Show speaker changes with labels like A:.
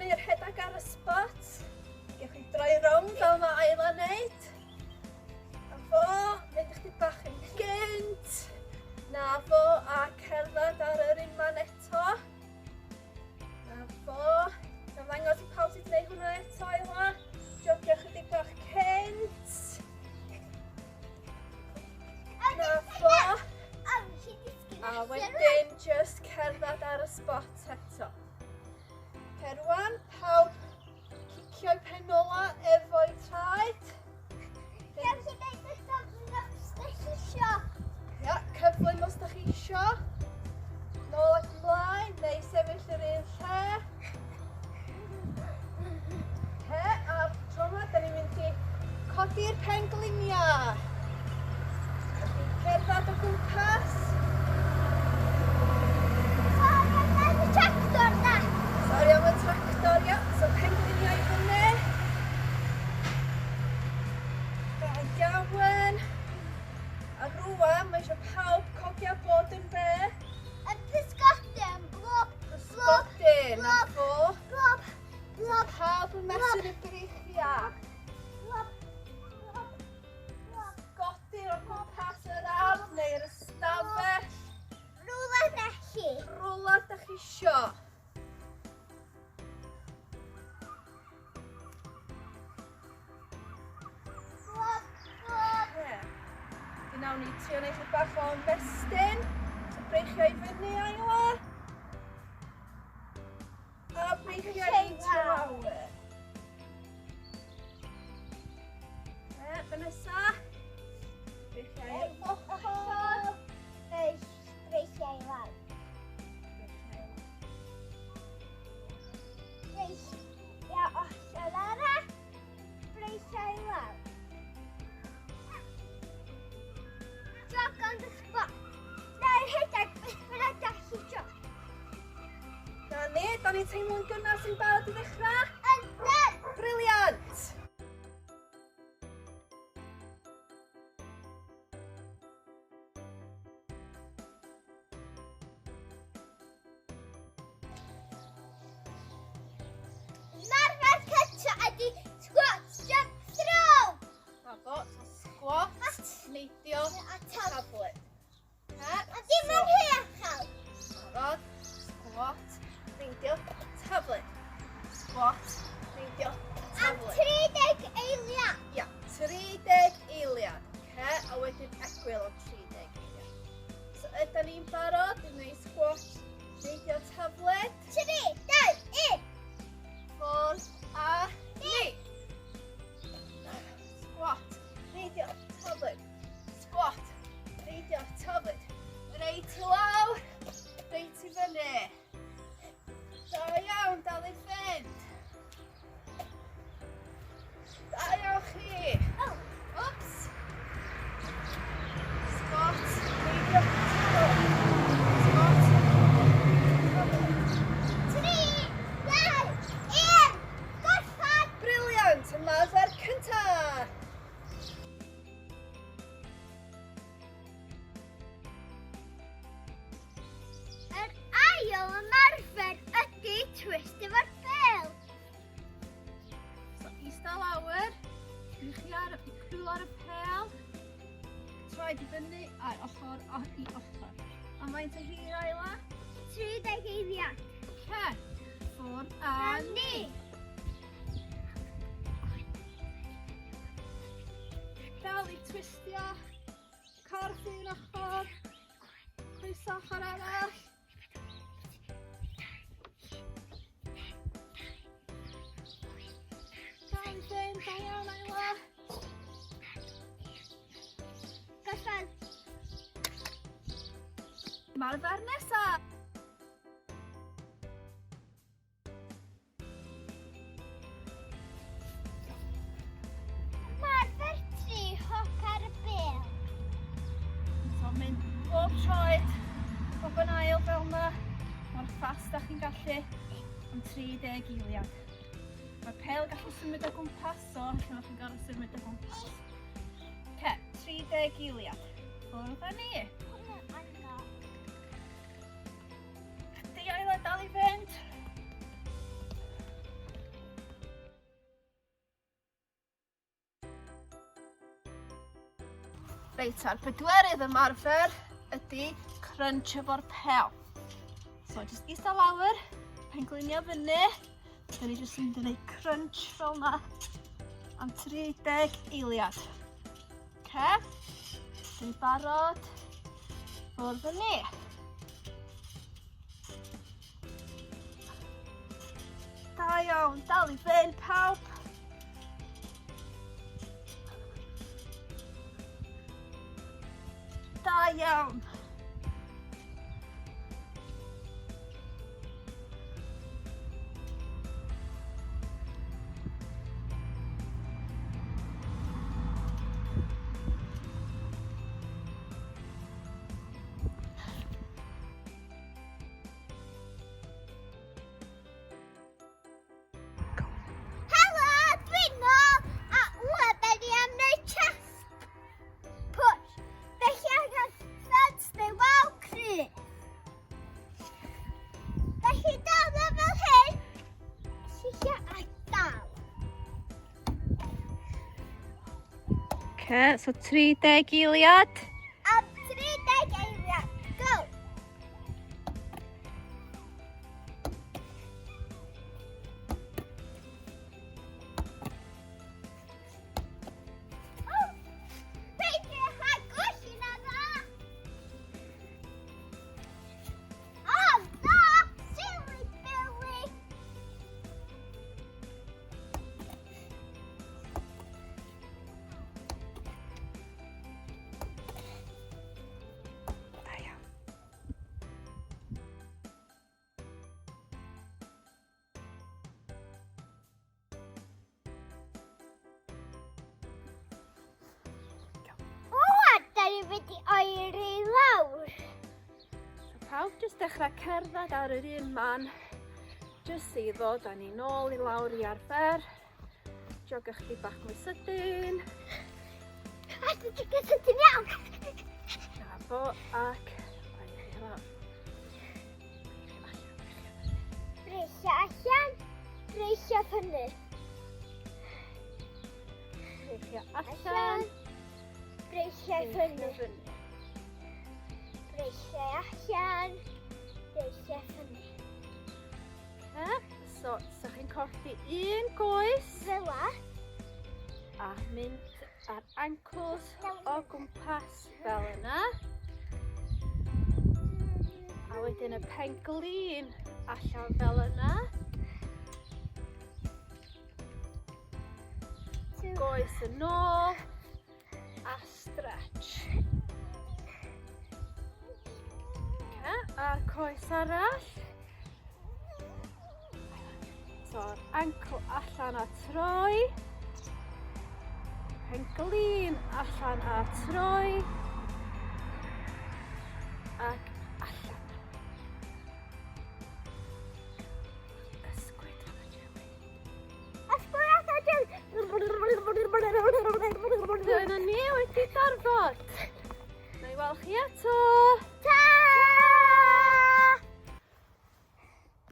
A: neu'r rhedeg ar y spot. Gewch chi droi rownd fel mae Ayla'n neud. A fo, mynd ychydig bach yn gynt. Na fo, a cerdded ar yr unman eto. Na fo. Na ddangos i pawb sydd wneud hwnna eto, Ayla. Jogio ychydig bach cynt. Na fo. A wedyn just cerdded ar y spot eto. Rwan, pawb cicio'u pen ola efo'u traed.
B: Gewch chi neud y cyflym os da chi isio.
A: Ia, cyflym os da chi isio. Nôl ac ymlaen, neu sefyll yr un lle. A tro yma, da ni'n mynd i codi'r pengliniau. Cerdded o gwmpas. Sori am y tractor, ia. So pengliniau i fyny. Da iawn. A rwan, mae eisiau pawb cofio bod yn be?
B: Yn pysgodyn, blob,
A: Pysgodyn, na fo.
B: blob, blob,
A: Pawb yn mesur y breichiau.
B: blob.
A: Godyn o gwmpas yr ardd neu'r ystafell.
B: Rwla nechi.
A: Rwla da chi isio.
B: Blob, blob.
A: Nawn ni trio neud chydig bach o ymestyn. So breichio i fyny, Ayla. A breichio i lawr. Be nesa? Breichio i ochr.
B: Breichio i lawr. Breichio ochr arall. Breichio i lawr. Jog on the spot. Neu'r rhedeg bydd yn gallu jog.
A: Na ni, da ni'n teimlo'n gynnar sy'n barod i ddechrau?
B: Yndyn!
A: Briliant!
B: Marfer cyntaf ydi squat, jump, throw.
A: Na fo, so squat, neidio,
B: A tafl.
A: tablet.
B: A dim yn rhy achal.
A: Barod, squat, neidio, tablet. Squat, neidio,
B: A
A: tablet.
B: 30 eiliad.
A: Ia, 30 eiliad. A wedyn egwyl o 30 eiliad. So ydyn ni'n barod i wneud squat, neidio, tablet.
B: 3, 2, 1.
A: Ffwrdd a ni. Squat, neidio, tablet. Squat, neidio, tablet. Reit i lawr, reit i fyny. Da iawn, dal i fynd. Da iawn chi. Whoops. Squat, neidio, tablet. Squat, tablet.
B: 3, 2, 1. Gorffan.
A: Briliant, ymarfer cyntaf.
B: Yr ail ymarfer ydi twist efo'r bel.
A: So, ista lawr, cwyl ar y pel, traed i fyny a'r ochr i ochr. A faint o hir, Ayla?
B: 30 eiliad.
A: Ffwrdd a ni. Dal i twistio, corff un ochr, chwyso ochr arall. Da'n fynd, da iawn, Ayla.
B: Gorffan.
A: Ymarfer nesaf.
B: Ymarfer 3, hop ar y bel.
A: So mynd bob troed, bob yn ail fel yma, mor ffast da chi'n gallu, am 30 eiliad. Mae'r pel gallu symud o gwmpas, so allan o'ch chi'n gorfod symud o gwmpas. 30 eiliad. Ffwrdd â ni. Chdi Ayla, dal i fynd. Reit, a'r pedwerydd ymarfer ydy crunch efo'r pel. So, jyst eista lawr, penglunio fyny. Da ni jyst yn gwneud crunch fel yna am 30 eiliad. Okay? Dwi'n barod. Ffwrdd fyny. Da iawn, dal i fynd pawb. Da iawn.
B: Helo, dwi'n nôl a wna da ni am wneud chest push. Felly angen ffens neu wal cryf. Felly dal na fel hyn. Silla a dal.
A: Okay, so 30 eiliad.
B: Am 30 eiliad. Go! Oh, peidio hagos yna dda. Oh, no! Silly Billy!
A: Da iawn.
B: Wan, da ni wedi oeri lawr.
A: So pawb jyst dechrau cerdded ar yr un man. Jyst i ddod â ni nôl i lawr i arfer. Jogio chdi bach mwy sydyn.
B: A dwi'n gysylltu'n iawn.
A: Na fo ac... Oeri lawr.
B: Breisio allan, breisio fyny.
A: Reichio allan.
B: Breisio
A: Reichio
B: fyny.
A: fyny.
B: Breisio allan, breisio fyny.
A: Okay. So, so chi'n colli un goes
B: Fyla.
A: a mynd ar ankles o gwmpas fel yna. A wedyn y penglin allan fel yna. Goes yn ôl a stretch. Okay. A'r coes arall. So'r ankle allan a troi. Penglin allan a troi. Ac allan. Ysgwyd hwnna, Joey.
B: Ysgwyd a dwi'n...
A: Dyna ni wedi darfod. Na i weld chi eto.